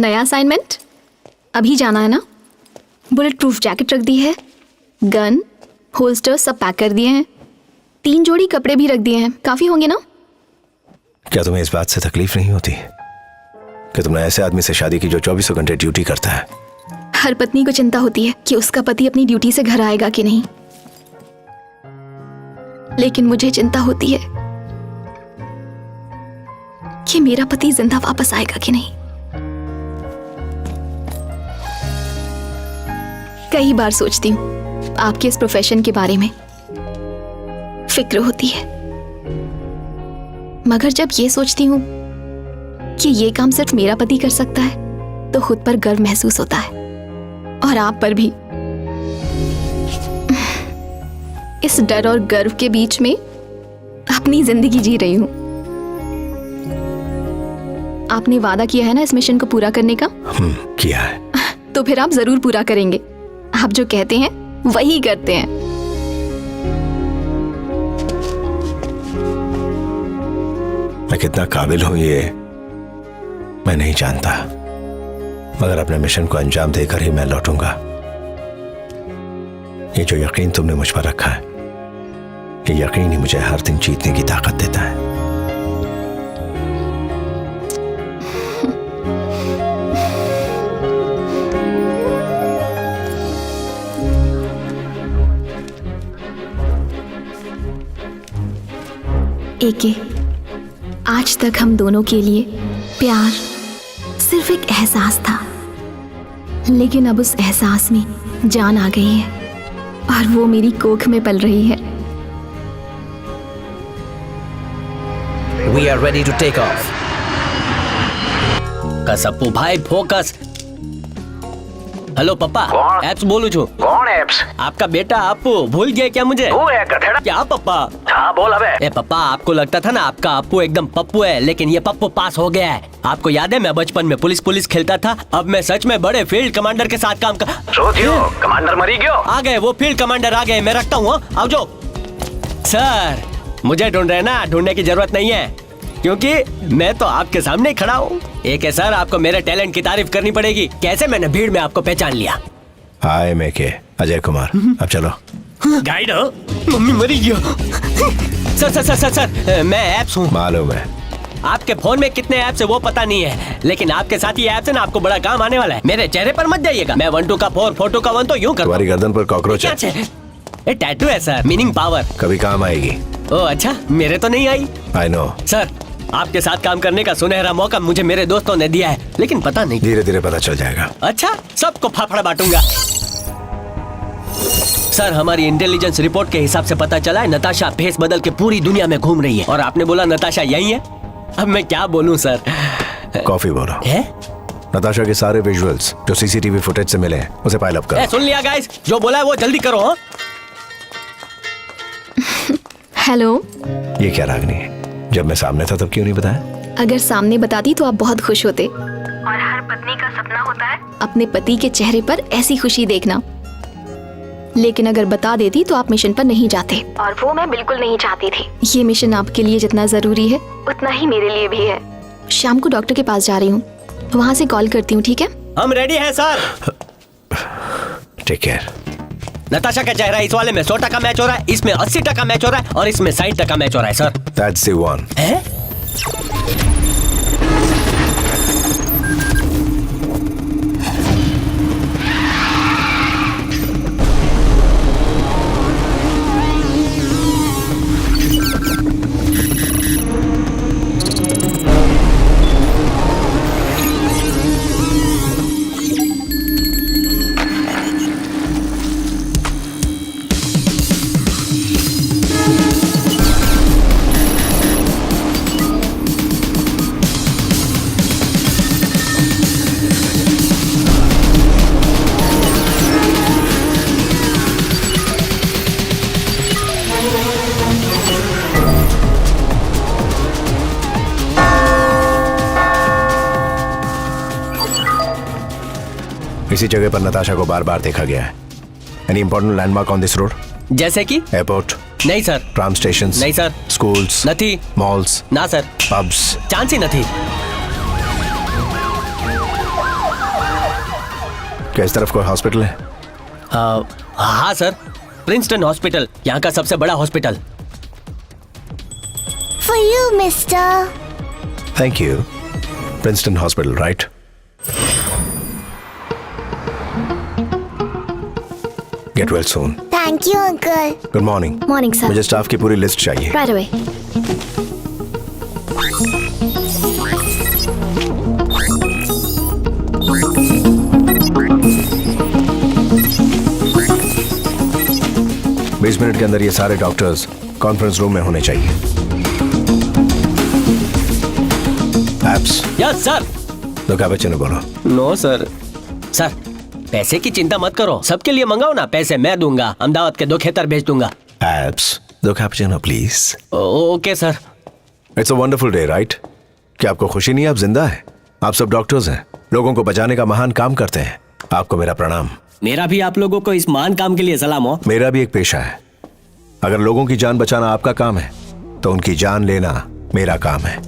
नया असाइनमेंट? अभी जाना है ना? बुलेट प्रूफ जैकेट रख दी है, गन, होल्स्टर सब पैक कर दिए हैं, 3 जोड़ी कपड़े भी रख दिए हैं, काफी होंगे ना? क्या तुम्हें इस बात से तकलीफ नहीं होती कि तुमने ऐसे आदमी से शादी की जो 24 घंटे ड्यूटी करता है? हर पत्नी को चिंता होती है कि उसका पति अपनी ड्यूटी से घर आएगा कि नहीं, लेकिन मुझे चिंता होती है कि मेरा पति जिंदा वापस आएगा कि नहीं। कई बार सोचती हूँ आपके इस प्रोफेशन के बारे में, फिक्र होती है, मगर जब ये सोचती हूँ कि ये काम सिर्फ मेरा पति कर सकता है तो खुद पर गर्व महसूस होता है, और आप पर भी। इस डर और गर्व के बीच में अपनी जिंदगी जी रही हूँ। आपने वादा किया है ना इस मिशन को पूरा करने का? किया है। तो फिर आप जरूर पूरा करेंगे। आप जो कहते हैं वही करते हैं। मैं कितना काबिल हूं ये मैं नहीं जानता, मगर अपने मिशन को अंजाम देकर ही मैं लौटूंगा। ये जो यकीन तुमने मुझ पर रखा है, ये यकीन ही मुझे हर दिन जीतने की ताकत देता है। एके, आज तक हम दोनों के लिए प्यार सिर्फ एक एहसास था, लेकिन अब उस एहसास में जान आ गई है और वो मेरी कोख में पल रही है। We are ready to take off. कसप्पू भाई फोकस। हेलो पप्पा, कौन? एप्स बोलू छू। कौन एप्स? आपका बेटा अपू भूल गए क्या मुझे? तू है गधेड़ा? क्या पप्पा? हाँ बोल अबे। ए पप्पा, आपको लगता था ना आपका अपू एकदम पप्पू है, लेकिन ये पप्पू पास हो गया है। आपको याद है मैं बचपन में पुलिस खेलता था, अब मैं सच में बड़े फील्ड कमांडर के साथ काम कर। सोचियो कमांडर मरी गयो। आ गए वो फील्ड कमांडर आ गए, मैं रखता हूँ। आओ जो सर, मुझे ढूंढ रहे ना, ढूंढने की जरूरत नहीं है क्योंकि मैं तो आपके सामने ही खड़ा हूँ। एक है सर, आपको मेरे टैलेंट की तारीफ करनी पड़ेगी। कैसे मैंने भीड़ में आपको पहचान लिया। हाय मैं के अजय कुमार, अब चलो। गाइड हो? मम्मी मरी गया। Sir sir sir sir sir, मैं एप्स हूँ। मालूम है। आपके फोन में कितने ऐप्स है वो पता नहीं है, लेकिन आपके साथ ही ऐप्स है ना, आपको बड़ा काम आने वाला है। मेरे चेहरे पर मत जाइएगा। मैं 1 2 का 4 4 2 का 1 तो यूं कर। तुम्हारी गर्दन पर कॉकरोच है। ये टैटू है सर, मीनिंग पावर। कभी काम आएगी। ओ अच्छा, मेरे तो नहीं आई। आई नो सर, आपके साथ काम करने का सुनहरा मौका मुझे मेरे दोस्तों ने दिया है, लेकिन पता नहीं। धीरे धीरे पता चल जाएगा। अच्छा, सबको फाफड़ा बांटूंगा। सर, हमारी इंटेलिजेंस रिपोर्ट के हिसाब से पता चला है नताशा भेस बदल के पूरी दुनिया में घूम रही है, और आपने बोला नताशा यही है। अब मैं क्या बोलूं सर? कॉफी बोलो। है? नताशा के सारे विजुअल्स जो सीसीटीवी फुटेज से मिले हैं उसे फाइल अप करो। सुन लिया गाइस, जो बोला है वो जल्दी करो। हाँ? हेलो। ये क्या रागनी है? जब मैं सामने था तब क्यों नहीं बताया? अगर सामने बताती तो आप बहुत खुश होते, और हर पत्नी का सपना होता है अपने पति के चेहरे पर ऐसी खुशी देखना। लेकिन अगर बता देती तो आप मिशन पर नहीं जाते, और वो मैं बिल्कुल नहीं चाहती थी। ये मिशन आपके लिए जितना जरूरी है उतना ही मेरे लिए भी है। शाम को डॉक्टर के पास जा रही हूँ, वहाँ से कॉल करती हूँ, ठीक है? हम रेडी हैं सर। Take care. नताशा का चेहरा इस वाले में 100% मैच हो रहा है, इसमें 80% मैच हो रहा है, और इसमें 60% मैच हो रहा है सर। That's the one. है? इसी जगह पर नताशा को बार बार देखा गया है। Any important landmark on this road? जैसे कि? एयरपोर्ट? नहीं सर। Tram station? नहीं सर। स्कूल्स? नहीं। मॉल्स? ना सर। पब्स? चांस ही नहीं। क्या इस तरफ कोई हॉस्पिटल है? हाँ सर, प्रिंसटन हॉस्पिटल, यहाँ का सबसे बड़ा hospital. For you, mister. Thank you. Princeton hospital, right? Get well soon. Thank you, uncle. Good morning. Morning sir. मुझे स्टाफ की पूरी लिस्ट चाहिए। Right away. बीस मिनट के अंदर ये सारे डॉक्टर्स कॉन्फ्रेंस रूम में होने चाहिए। एप्स, यस सर। दो कैपेचिनो बोलो। No sir. सर, पैसे की चिंता मत करो, सबके लिए मंगाओ ना, पैसे मैं दूंगा, अहमदाबाद के 2 खेतर भेज दूंगा। एप्स, दो cappuccino please. Okay sir. It's a wonderful day, right? क्या आपको खुशी नहीं है? आप जिंदा हैं, आप सब डॉक्टर्स हैं, लोगों को बचाने का महान काम करते हैं। आपको मेरा प्रणाम। मेरा भी आप लोगों को इस महान काम के लिए सलाम हो। मेरा भी एक पेशा है। अगर लोगों की जान बचाना आपका काम है तो उनकी जान लेना मेरा काम है।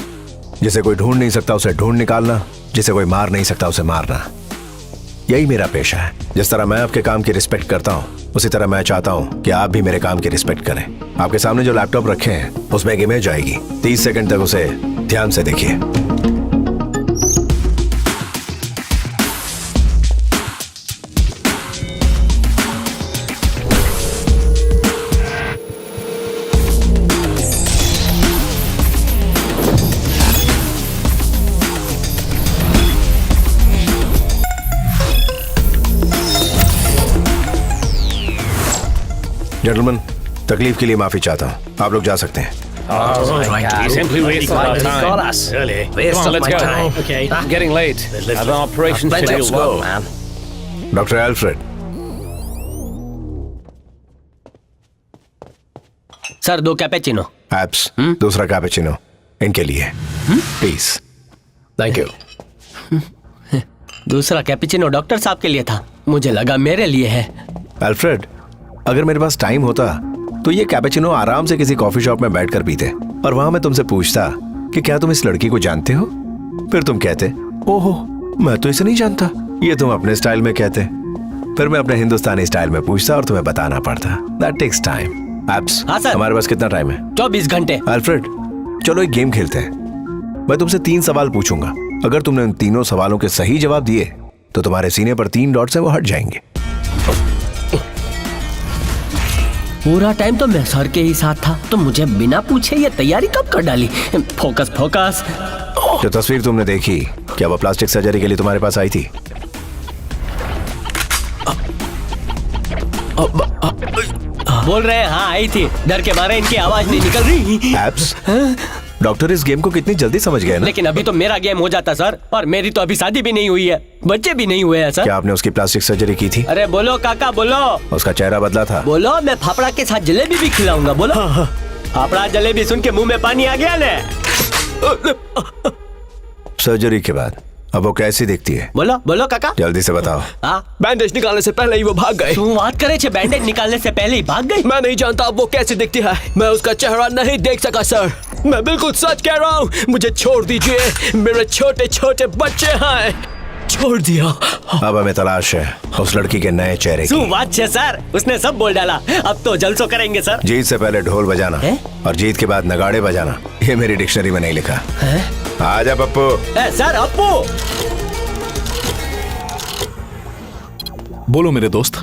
जिसे कोई ढूंढ नहीं सकता उसे ढूंढ निकालना, जिसे कोई मार नहीं सकता उसे मारना, यही मेरा पेशा है। जिस तरह मैं आपके काम की रिस्पेक्ट करता हूँ, उसी तरह मैं चाहता हूँ कि आप भी मेरे काम की रिस्पेक्ट करें। आपके सामने जो लैपटॉप रखे हैं उसमें एक इमेज आएगी, 30 सेकंड तक उसे ध्यान से देखिए। जेंटलमैन, तकलीफ के लिए माफी चाहता हूँ, आप लोग जा सकते हैं। Simply wasted our time. Really? Waste Let's of my go. time. Okay. Getting late. I have an operation to Let's do. go, man. Doctor Alfred. Sir, 2 cappuccino. Apps, दूसरा कैपेचिनो इनके लिए प्लीज। Thank you. दूसरा cappuccino doctor साहब के लिए था, मुझे लगा मेरे लिए है। एल्फ्रेड, अगर मेरे पास टाइम होता तो ये कैपेचिनो आराम से किसी कॉफी शॉप में बैठकर पीते और वहां मैं तुमसे पूछता कि क्या तुम इस लड़की को जानते हो, फिर तुम कहते ओहो मैं तो इसे नहीं जानता, ये तुम अपने स्टाइल में कहते, फिर मैं अपने हिंदुस्तानी स्टाइल में पूछता और तुम्हें बताना पड़ता। That takes time. एप्स, हाँ सर। हमारे पास कितना टाइम है? 24 घंटे। एल्फ्रेड, चलो एक गेम खेलते हैं। मैं तुमसे 3 सवाल पूछूंगा, अगर तुमने उन तीनों सवालों के सही जवाब दिए तो तुम्हारे सीने पर 3 डॉट्स हैं, वो हट जाएंगे। पूरा टाइम तो मैं सर के ही साथ था, तो मुझे बिना पूछे ये तैयारी कब कर डाली? Focus focus. जो तस्वीर तुमने देखी, क्या वो प्लास्टिक सर्जरी के लिए तुम्हारे पास आई थी? बोल रहे हैं हाँ आई थी, डर के मारे इनकी आवाज नहीं निकल रही। एप्स, डॉक्टर इस गेम को कितनी जल्दी समझ गए ना? लेकिन अभी तो मेरा गेम हो जाता सर, और मेरी तो अभी शादी भी नहीं हुई है, बच्चे भी नहीं हुए हैं सर। क्या आपने उसकी प्लास्टिक सर्जरी की थी? अरे बोलो काका बोलो। उसका चेहरा बदला था? बोलो, मैं फाफड़ा के साथ जलेबी भी खिलाऊंगा। बोलो। फाफड़ा जलेबी सुन के मुंह में पानी आ गया ना। सर्जरी के बाद अब वो कैसी दिखती है? बोलो बोलो काका। जल्दी से बताओ। हाँ, बैंडेज निकालने से पहले ही वो भाग गए। तू बात करे छे, बैंडेज निकालने से पहले ही भाग गई। मैं नहीं जानता अब वो कैसे दिखती है, मैं उसका चेहरा नहीं देख सका सर। मैं बिल्कुल सच कह रहा हूँ, मुझे छोड़ दीजिए, मेरे छोटे छोटे बच्चे हैं। छोड़ दिया। अब हमें तलाश है उस लड़की के नए चेहरे तू की। बात छे सर, उसने सब बोल डाला, अब तो जलसो करेंगे सर। जीत से पहले ढोल बजाना है? और जीत के बाद नगाड़े बजाना, ये मेरी डिक्शनरी में नहीं लिखा है? आजा पप्पू। सर अप्पू। बोलो मेरे दोस्त।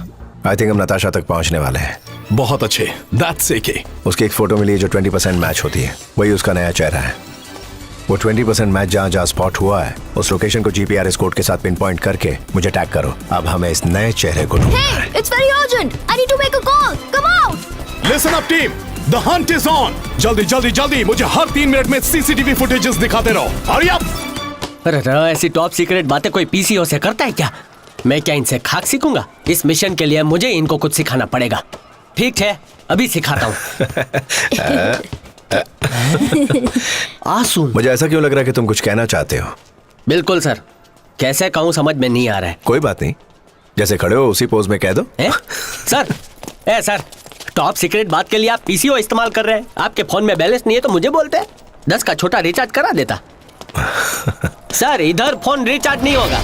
आई थिंक हम नताशा तक पहुंचने वाले हैं। बहुत अच्छे। That's okay. उसकी एक फोटो मिली है जो 20% मैच होती है, वही उसका नया चेहरा है। वो 20% मैच जहाँ जहाँ स्पॉट हुआ है उस लोकेशन को जीपीआरएस कोड के साथ पिन पॉइंट करके मुझे टैग करो। अब हमें इस नए चेहरे को ढूंढना है। Hey, it's very urgent. I need to make a call. Come out. Listen up team, the Hunt is on. जल्दी जल्दी जल्दी मुझे हर 3 मिनट में सीसीटीवी फुटेजेस दिखाते रहो। Hurry up. अरे ऐसी टॉप सीक्रेट बातें कोई पीसीओ से करता है क्या? मैं क्या इनसे खाक सीखूंगा? इस मिशन के लिए मुझे इनको कुछ सिखाना पड़ेगा। ठीक है, अभी सिखाता हूँ। आंसू। मुझे ऐसा क्यों लग रहा है कि तुम कुछ कहना चाहते हो? बिल्कुल सर, कैसे कहूँ समझ में नहीं आ रहा है। कोई बात नहीं, जैसे खड़े हो उसी पोज में कह दो। सर, सर, टॉप सीक्रेट बात के लिए आप पीसीओ इस्तेमाल कर रहे हैं। आपके फोन में बैलेंस नहीं है तो मुझे बोलते हैं, 10 का छोटा रिचार्ज करा देता। सर, इधर फोन रिचार्ज नहीं होगा।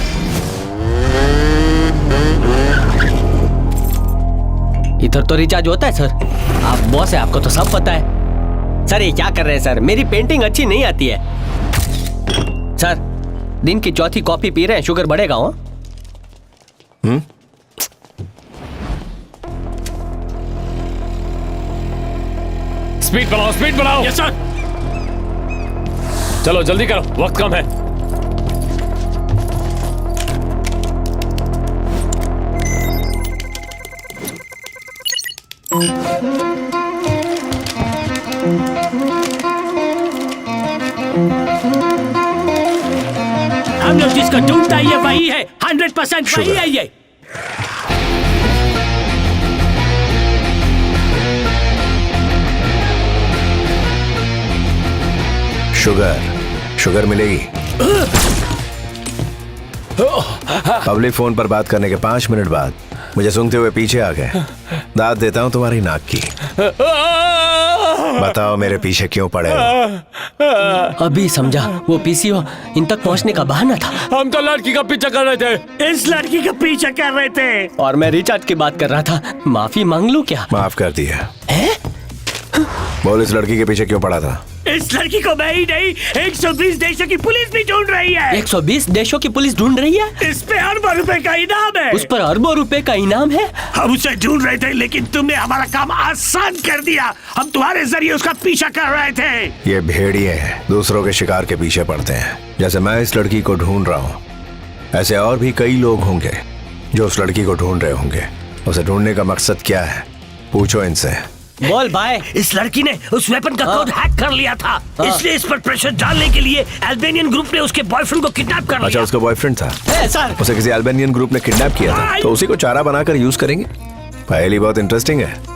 इधर तो रिचार्ज होता है सर। आप बॉस है, आपको तो सब पता है। सर ये क्या कर रहे हैं सर, मेरी पेंटिंग अच्छी नहीं आती है। सर दिन की चौथी कॉफी पी रहे हैं, शुगर बढ़ेगा हो? स्पीड बढ़ाओ, स्पीड बढ़ाओ। Yes sir. चलो जल्दी करो, वक्त कम है। हम लोग जिसको ढूंढता है वही है, 100% वही है ये। शुगर मिलेगी। पब्लिक फोन पर बात करने के 5 मिनट बाद मुझे सूंघते हुए पीछे आ गए। दाद देता हूँ तुम्हारी नाक की। बताओ मेरे पीछे क्यों पड़े हो? अभी समझा, वो पीसीओ इन तक पहुंचने का बहाना था। हम तो लड़की का पीछा कर रहे थे। इस लड़की का पीछा कर रहे थे और मैं रिचार्ज की बात कर रहा था। माफी मांग लूं क्या? माफ कर दिया। बोल इस लड़की के पीछे क्यों पड़ा था? इस लड़की को मैं ही नहीं, 120 देशों की पुलिस भी ढूंढ रही है। 120 देशों की पुलिस ढूंढ रही है? इस पे अरबों रुपए का इनाम है। उस पर अरबों रुपए का इनाम है? हम उसे ढूंढ रहे थे, लेकिन तुमने हमारा काम आसान कर दिया। हम तुम्हारे जरिए उसका पीछा कर रहे थे। ये भेड़िए हैं, दूसरों के शिकार के पीछे पड़ते हैं। जैसे मैं इस लड़की को ढूंढ रहा हूँ, ऐसे और भी कई लोग होंगे जो उस लड़की को ढूंढ रहे होंगे। उसे ढूंढने का मकसद क्या है, पूछो इनसे। बोल भाई। इस लड़की ने उस वेपन का कोड हैक कर लिया था, इसलिए इस पर प्रेशर डालने के लिए अल्बानियन ग्रुप ने उसके बॉयफ्रेंड को किडनैप कर लिया। अच्छा, उसका बॉयफ्रेंड था? सर उसे किसी अल्बानियन ग्रुप ने किडनैप किया था, तो उसी को चारा बनाकर यूज करेंगे। पहली बहुत इंटरेस्टिंग है।